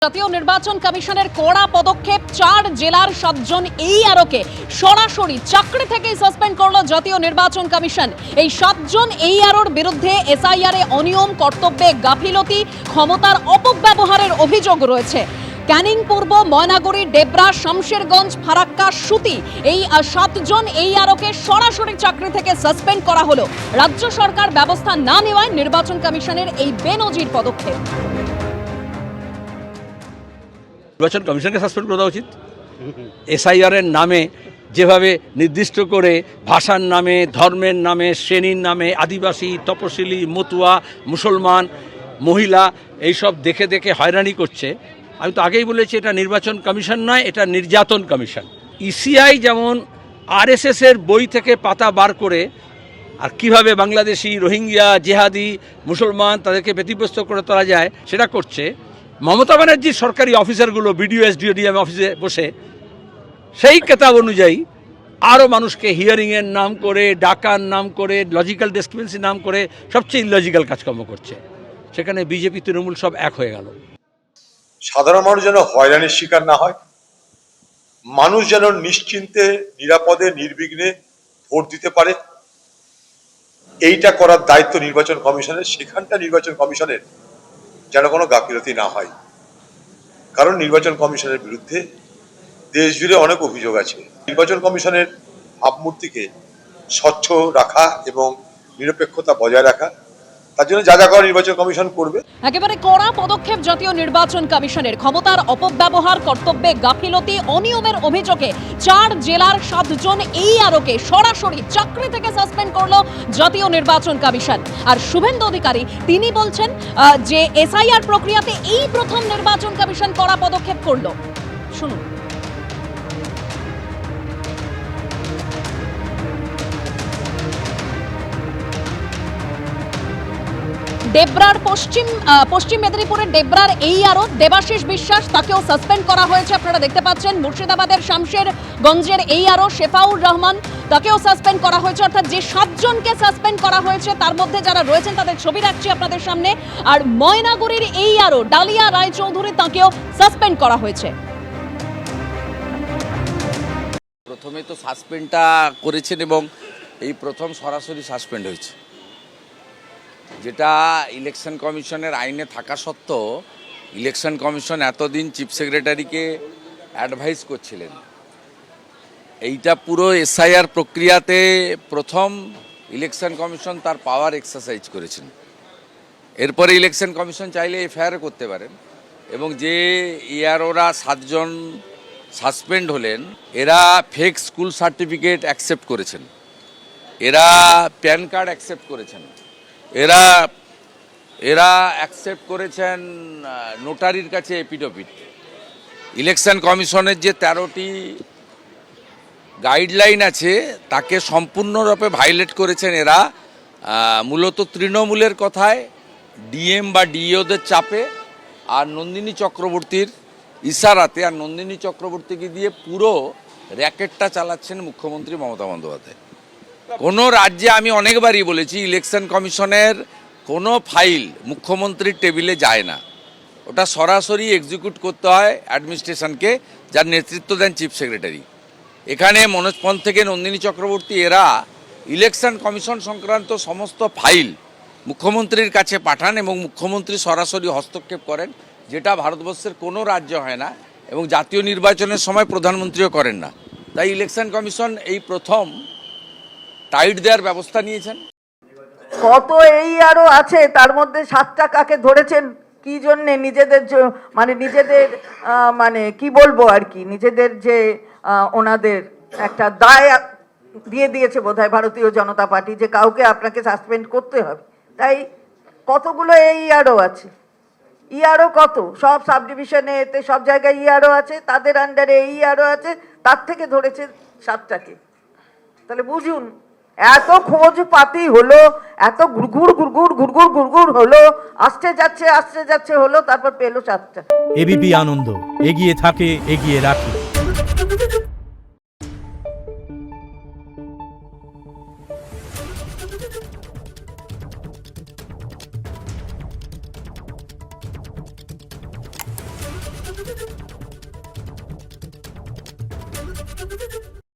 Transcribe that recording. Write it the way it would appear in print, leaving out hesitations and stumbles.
জাতীয় নির্বাচন কমিশনের কড়া পদক্ষেপ, 4 জেলার 7 জন এইআরওকে সরাসরি চাকরি থেকে সাসপেন্ড করল জাতীয় নির্বাচন কমিশন। এই 7 জন এইআরওর বিরুদ্ধে এসআইআর এ অনিয়ম, কর্তব্যে গাফিলতি, ক্ষমতার অপব্যবহারের অভিযোগ রয়েছে। ক্যানিং পূর্ব, ময়নাগুড়ি, ডেবরা, শামশেরগঞ্জ, ফারাক্কা, সুতি এই 7 জন এইআরওকে সরাসরি চাকরি থেকে সাসপেন্ড করা হলো। রাজ্য সরকার ব্যবস্থা না নেওয়ায় নির্বাচন কমিশনের এই বেনজির পদক্ষেপ। নির্বাচন কমিশনকে সাসপেন্ড করা উচিত। এসআইআর এর নামে যেভাবে নির্দিষ্ট করে ভাষার নামে, ধর্মের নামে, শ্রেণীর নামে আদিবাসী, তপশিলি, মতুয়া, মুসলমান, মহিলা এইসব দেখে দেখে হয়রানি করছে। আমি তো আগেই বলেছি এটা নির্বাচন কমিশন নয়, এটা নির্যাতন কমিশন। ইসিআই যেমন আরএসএস এর বই থেকে পাতা বার করে আর কিভাবে বাংলাদেশি, রোহিঙ্গা, জেহাদি, মুসলমান তাদেরকে ব্যতিব্যস্ত করে তোলা যায় সেটা করছে, মমতা ব্যানার্জির সরকারি অফিসারগুলো বিডিও এসডিওডিএম অফিসে বসে সেই কেতাব অনুযায়ী আরও মানুষকে হিয়ারিংয়ের নাম করে, ডাকার নাম করে, লজিক্যাল ডিসক্রিপেন্সির নাম করে সবচেয়ে ইলজিক্যাল কাজকর্ম করছে। সেখানে বিজেপি তৃণমূল সব এক হয়ে গেল। সাধারণ মানুষ যেন হয়রানির শিকার না হয়, মানুষ যেন নিশ্চিন্তে, নিরাপদে, নির্বিঘ্নে ভোট দিতে পারে, এইটা করার দায়িত্ব নির্বাচন কমিশনের। সেখানটা নির্বাচন কমিশনের যেন কোনো গাফিলতি না হয়, কারণ নির্বাচন কমিশনের বিরুদ্ধে দেশ জুড়ে অনেক অভিযোগ আছে। নির্বাচন কমিশনের ভাবমূর্তিকে স্বচ্ছ রাখা এবং নিরপেক্ষতা বজায় রাখা, তার জন্য যা যা করা নির্বাচন কমিশন করবে। একেবারে কড়া পদক্ষেপ জাতীয় নির্বাচন কমিশনের। ক্ষমতার অপব্যবহার, কর্তব্যে গাফিলতি, অনিয়মের অভিযোগে 4 জেলার 7 জন এইআরওকে সরাসরি চাকরি থেকে সাসপেন্ড করলো জাতীয় নির্বাচন কমিশন। আর শুভেন্দু অধিকারী তিনি বলছেন যে এসআইআর প্রক্রিয়াতে এই প্রথম নির্বাচন কমিশন কড়া পদক্ষেপ করলো। শুনুন। ডেবরার পশ্চিম মেদিনীপুরের ডেবরার এইআরও দেবাশিস বিশ্বাস, তাকেও সাসপেন্ড করা হয়েছে। আপনারা দেখতে পাচ্ছেন মুর্শিদাবাদের শামশেরগঞ্জের এইআরও শেফাউর রহমান, তাকেও সাসপেন্ড করা হয়েছে। অর্থাৎ যে 7 জনকে সাসপেন্ড করা হয়েছে তার মধ্যে যারা রয়েছেন তাদের ছবি রাখছি আপনাদের সামনে। আর ময়নাগুড়ির এইআরও ডালিয়া রায়চৌধুরী, তাকেও সাসপেন্ড করা হয়েছে। প্রথমে তো সাসপেন্ডটা করেছেন এবং এই প্রথম সরাসরি সাসপেন্ড হয়েছে, যেটা ইলেকশন কমিশনের আইনে থাকা সত্ত্বেও ইলেকশন কমিশন এতদিন চিফ সেক্রেটারিকে অ্যাডভাইস করছিলেন। এইটা পুরো এসআইআর প্রক্রিয়াতে প্রথম ইলেকশন কমিশন তার পাওয়ার এক্সারসাইজ করেছেন। এরপরে ইলেকশন কমিশন চাইলে এফআইআর করতে পারেন। এবং যে এইআরওরা 7 জন সাসপেন্ড হলেন, এরা ফেক স্কুল সার্টিফিকেট অ্যাকসেপ্ট করেছেন, এরা প্যান কার্ড অ্যাকসেপ্ট করেছেন, এরা অ্যাকসেপ্ট করেছেন নোটারির কাছে এপিডোপিট। ইলেকশন কমিশনের যে 13টি গাইডলাইন আছে তাকে সম্পূর্ণরূপে ভায়োলেট করেছেন এরা। মূলত তৃণমূলের কথায়, ডিএম বা ডিইওদের চাপে আর নন্দিনী চক্রবর্তীর ইশারাতে, আর নন্দিনী চক্রবর্তীকে দিয়ে পুরো র্যাকেটটা চালাচ্ছেন মুখ্যমন্ত্রী মমতা বন্দ্যোপাধ্যায়। কোনো রাজ্যে, আমি অনেকবারই বলেছি, ইলেকশন কমিশনের কোনো ফাইল মুখ্যমন্ত্রীর টেবিলে যায় না, ওটা সরাসরি এক্সিকিউট করতে হয় অ্যাডমিনিস্ট্রেশনকে, যার নেতৃত্ব দেন চিফ সেক্রেটারি। এখানে মনোজ পন্থ থেকে নন্দিনী চক্রবর্তী এরা ইলেকশন কমিশন সংক্রান্ত সমস্ত ফাইল মুখ্যমন্ত্রীর কাছে পাঠান এবং মুখ্যমন্ত্রী সরাসরি হস্তক্ষেপ করেন, যেটা ভারতবর্ষের কোনো রাজ্য হয় না এবং জাতীয় নির্বাচনের সময় প্রধানমন্ত্রীও করেন না। তাই ইলেকশন কমিশন এই প্রথম টাইট দেওয়ার ব্যবস্থা নিয়েছেন। কত এইআরও আছে, তার মধ্যে 7টা কাকে ধরেছেন কি জন্যে? নিজেদের মানে কি বলবো আর কি, নিজেদের যে ওনাদের একটা দায় দিয়ে দিয়েছে বোধহয় ভারতীয় জনতা পার্টি, যে কাউকে আপনাকে সাসপেন্ড করতে হবে। তাই কতগুলো এইআরও আছে, ইআরও কত, সব সাব ডিভিশনে, এতে সব জায়গায় ইআরও আছে, তাদের আন্ডারে এইআরও আছে, তার থেকে ধরেছে 7টাকে। তাহলে বুঝুন, এত খোঁজ পাতি হলো, এত ঘুরঘুর হলো, আসতে যাচ্ছে হলো, তারপর পেলো 7টা। এবিপি আনন্দ এগিয়ে থাকে, এগিয়ে রাখে।